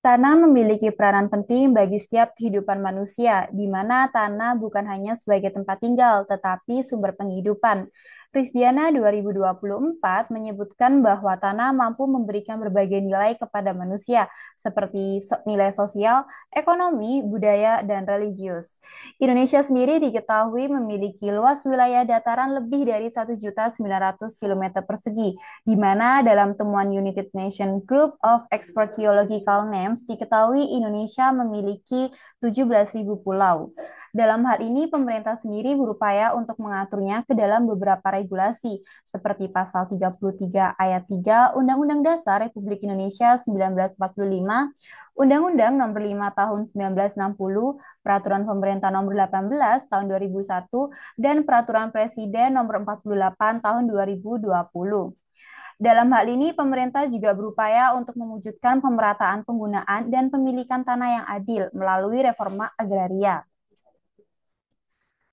Tanah memiliki peranan penting bagi setiap kehidupan manusia, di mana tanah bukan hanya sebagai tempat tinggal, tetapi sumber penghidupan. Risdiana 2024 menyebutkan bahwa tanah mampu memberikan berbagai nilai kepada manusia, seperti nilai sosial, ekonomi, budaya, dan religius. Indonesia sendiri diketahui memiliki luas wilayah dataran lebih dari 1.900.000 km persegi, di mana dalam temuan United Nations Group of Expert Geological Names diketahui Indonesia memiliki 17.000 pulau. Dalam hal ini, pemerintah sendiri berupaya untuk mengaturnya ke dalam beberapa regulasi, seperti pasal 33 ayat 3 Undang-Undang Dasar Republik Indonesia 1945, Undang-Undang Nomor 5 Tahun 1960, Peraturan Pemerintah Nomor 18 Tahun 2001, dan Peraturan Presiden Nomor 48 Tahun 2020. Dalam hal ini, pemerintah juga berupaya untuk mewujudkan pemerataan penggunaan dan pemilikan tanah yang adil melalui reforma agraria.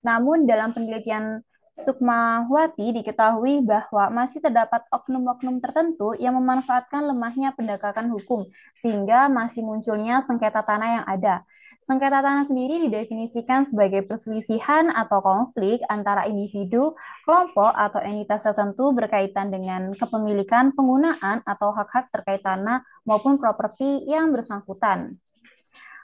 Namun, dalam penelitian Sukmawati diketahui bahwa masih terdapat oknum-oknum tertentu yang memanfaatkan lemahnya penegakan hukum, sehingga masih munculnya sengketa tanah yang ada. Sengketa tanah sendiri didefinisikan sebagai perselisihan atau konflik antara individu, kelompok, atau entitas tertentu berkaitan dengan kepemilikan, penggunaan, atau hak-hak terkait tanah maupun properti yang bersangkutan.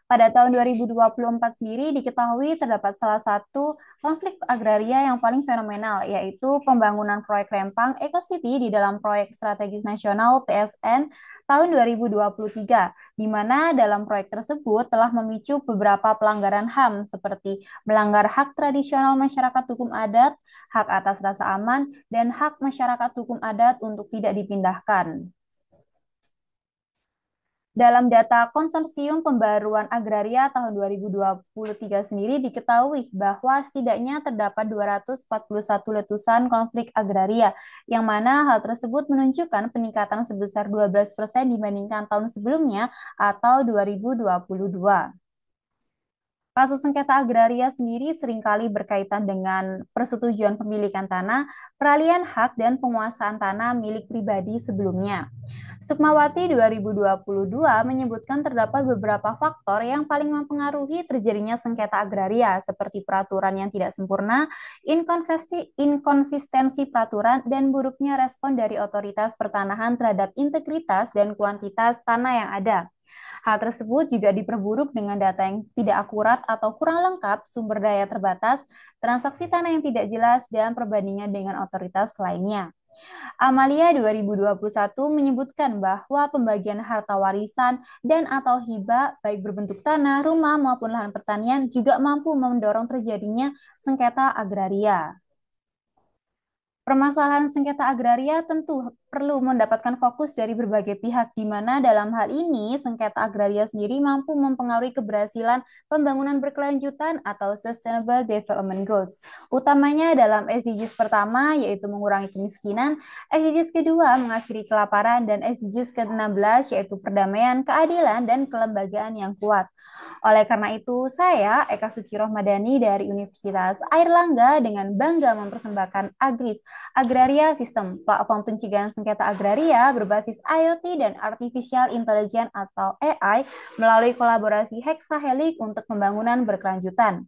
Pada tahun 2024 sendiri diketahui terdapat salah satu konflik agraria yang paling fenomenal, yaitu pembangunan proyek Rempang Eco City di dalam proyek strategis nasional PSN tahun 2023, di mana dalam proyek tersebut telah memicu beberapa pelanggaran HAM seperti melanggar hak tradisional masyarakat hukum adat, hak atas rasa aman, dan hak masyarakat hukum adat untuk tidak dipindahkan. Dalam data Konsorsium Pembaruan Agraria tahun 2023 sendiri diketahui bahwa setidaknya terdapat 241 letusan konflik agraria, yang mana hal tersebut menunjukkan peningkatan sebesar 12% dibandingkan tahun sebelumnya atau 2022. Kasus sengketa agraria sendiri seringkali berkaitan dengan persetujuan pemilikan tanah, peralihan hak, dan penguasaan tanah milik pribadi sebelumnya. Sukmawati 2022 menyebutkan terdapat beberapa faktor yang paling mempengaruhi terjadinya sengketa agraria, seperti peraturan yang tidak sempurna, inkonsistensi peraturan, dan buruknya respon dari otoritas pertanahan terhadap integritas dan kuantitas tanah yang ada. Hal tersebut juga diperburuk dengan data yang tidak akurat atau kurang lengkap, sumber daya terbatas, transaksi tanah yang tidak jelas, dan perbandingan dengan otoritas lainnya. Amalia 2021 menyebutkan bahwa pembagian harta warisan dan atau hibah baik berbentuk tanah, rumah maupun lahan pertanian juga mampu mendorong terjadinya sengketa agraria. Permasalahan sengketa agraria tentu perlu mendapatkan fokus dari berbagai pihak, di mana dalam hal ini sengketa agraria sendiri mampu mempengaruhi keberhasilan pembangunan berkelanjutan atau Sustainable Development Goals. Utamanya dalam SDGs pertama, yaitu mengurangi kemiskinan, SDGs kedua, mengakhiri kelaparan, dan SDGs ke-16, yaitu perdamaian, keadilan, dan kelembagaan yang kuat. Oleh karena itu, saya, Eka Suci Rohmadani dari Universitas Airlangga, dengan bangga mempersembahkan Agris, Agraria System, platform pencegahan sengketa agraria berbasis IoT dan Artificial Intelligence atau AI melalui kolaborasi Hexahelix untuk pembangunan berkelanjutan.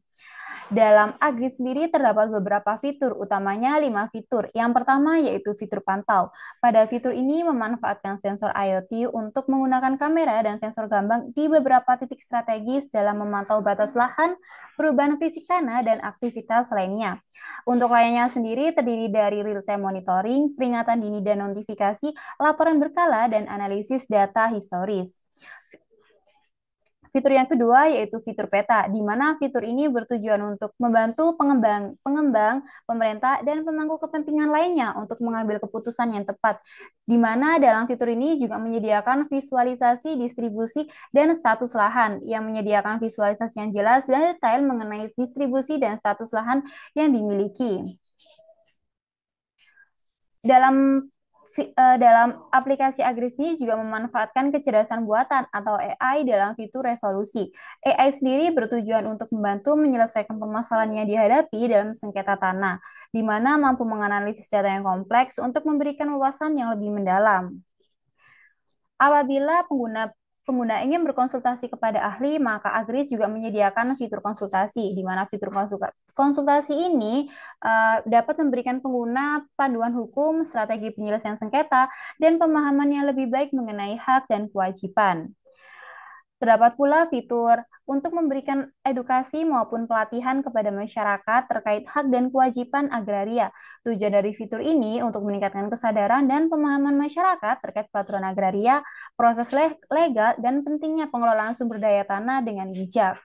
Dalam Agris sendiri terdapat beberapa fitur, utamanya 5 fitur. Yang pertama yaitu fitur pantau. Pada fitur ini memanfaatkan sensor IoT untuk menggunakan kamera dan sensor gambang di beberapa titik strategis dalam memantau batas lahan, perubahan fisik tanah, dan aktivitas lainnya. Untuk layannya sendiri terdiri dari real-time monitoring, peringatan dini dan notifikasi, laporan berkala, dan analisis data historis. Fitur yang kedua yaitu fitur peta, di mana fitur ini bertujuan untuk membantu pengembang, pemerintah, dan pemangku kepentingan lainnya untuk mengambil keputusan yang tepat. Di mana dalam fitur ini juga menyediakan visualisasi distribusi dan status lahan, yang menyediakan visualisasi yang jelas dan detail mengenai distribusi dan status lahan yang dimiliki. Dalam dalam aplikasi Agris ini juga memanfaatkan kecerdasan buatan atau AI dalam fitur resolusi. AI sendiri bertujuan untuk membantu menyelesaikan permasalahan yang dihadapi dalam sengketa tanah, di mana mampu menganalisis data yang kompleks untuk memberikan wawasan yang lebih mendalam. Apabila pengguna pengguna ingin berkonsultasi kepada ahli, maka Agris juga menyediakan fitur konsultasi, di mana fitur konsultasi ini dapat memberikan pengguna panduan hukum, strategi penyelesaian sengketa, dan pemahaman yang lebih baik mengenai hak dan kewajiban. Terdapat pula fitur untuk memberikan edukasi maupun pelatihan kepada masyarakat terkait hak dan kewajiban agraria. Tujuan dari fitur ini untuk meningkatkan kesadaran dan pemahaman masyarakat terkait peraturan agraria, proses legal, dan pentingnya pengelolaan sumber daya tanah dengan bijak.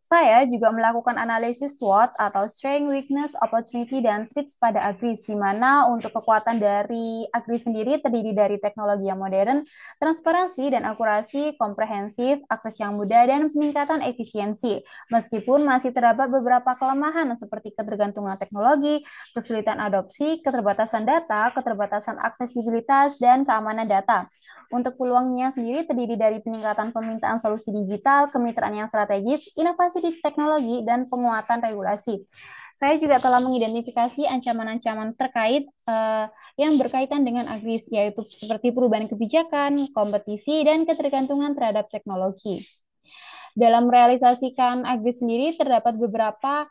Saya juga melakukan analisis SWOT atau Strength, Weakness, Opportunity, dan Threats pada Agris, di mana untuk kekuatan dari Agris sendiri terdiri dari teknologi yang modern, transparansi dan akurasi, komprehensif, akses yang mudah, dan peningkatan efisiensi. Meskipun masih terdapat beberapa kelemahan seperti ketergantungan teknologi, kesulitan adopsi, keterbatasan data, keterbatasan aksesibilitas, dan keamanan data. Untuk peluangnya sendiri terdiri dari peningkatan permintaan solusi digital, kemitraan yang strategis, inovasi di teknologi, dan penguatan regulasi. Saya juga telah mengidentifikasi ancaman-ancaman terkait yang berkaitan dengan Agris, yaitu seperti perubahan kebijakan, kompetisi, dan ketergantungan terhadap teknologi. Dalam merealisasikan Agris sendiri, terdapat beberapa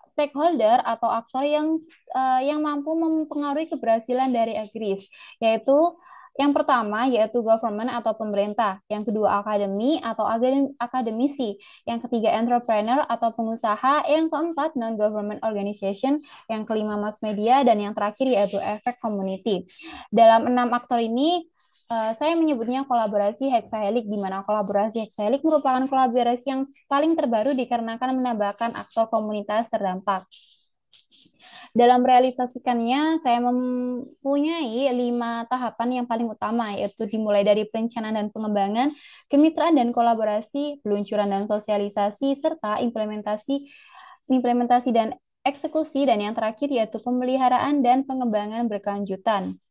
stakeholder atau aktor yang mampu mempengaruhi keberhasilan dari Agris, yaitu yang pertama yaitu government atau pemerintah, yang kedua akademi atau akademisi, yang ketiga entrepreneur atau pengusaha, yang keempat non-government organization, yang kelima mass media, dan yang terakhir yaitu efek community. Dalam 6 aktor ini, saya menyebutnya kolaborasi hexahelix, di mana kolaborasi hexahelix merupakan kolaborasi yang paling terbaru dikarenakan menambahkan aktor komunitas terdampak. Dalam merealisasikannya, saya mempunyai 5 tahapan yang paling utama, yaitu dimulai dari perencanaan dan pengembangan, kemitraan dan kolaborasi, peluncuran dan sosialisasi, serta implementasi dan eksekusi, dan yang terakhir yaitu pemeliharaan dan pengembangan berkelanjutan.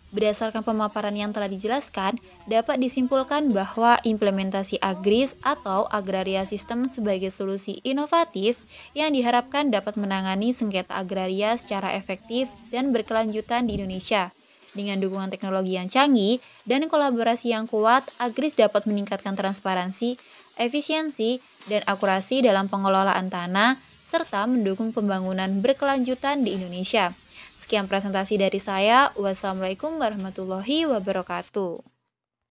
Berdasarkan pemaparan yang telah dijelaskan, dapat disimpulkan bahwa implementasi Agris atau Agraria System sebagai solusi inovatif yang diharapkan dapat menangani sengketa agraria secara efektif dan berkelanjutan di Indonesia. Dengan dukungan teknologi yang canggih dan kolaborasi yang kuat, Agris dapat meningkatkan transparansi, efisiensi, dan akurasi dalam pengelolaan tanah, serta mendukung pembangunan berkelanjutan di Indonesia. Sekian presentasi dari saya. Wassalamualaikum warahmatullahi wabarakatuh.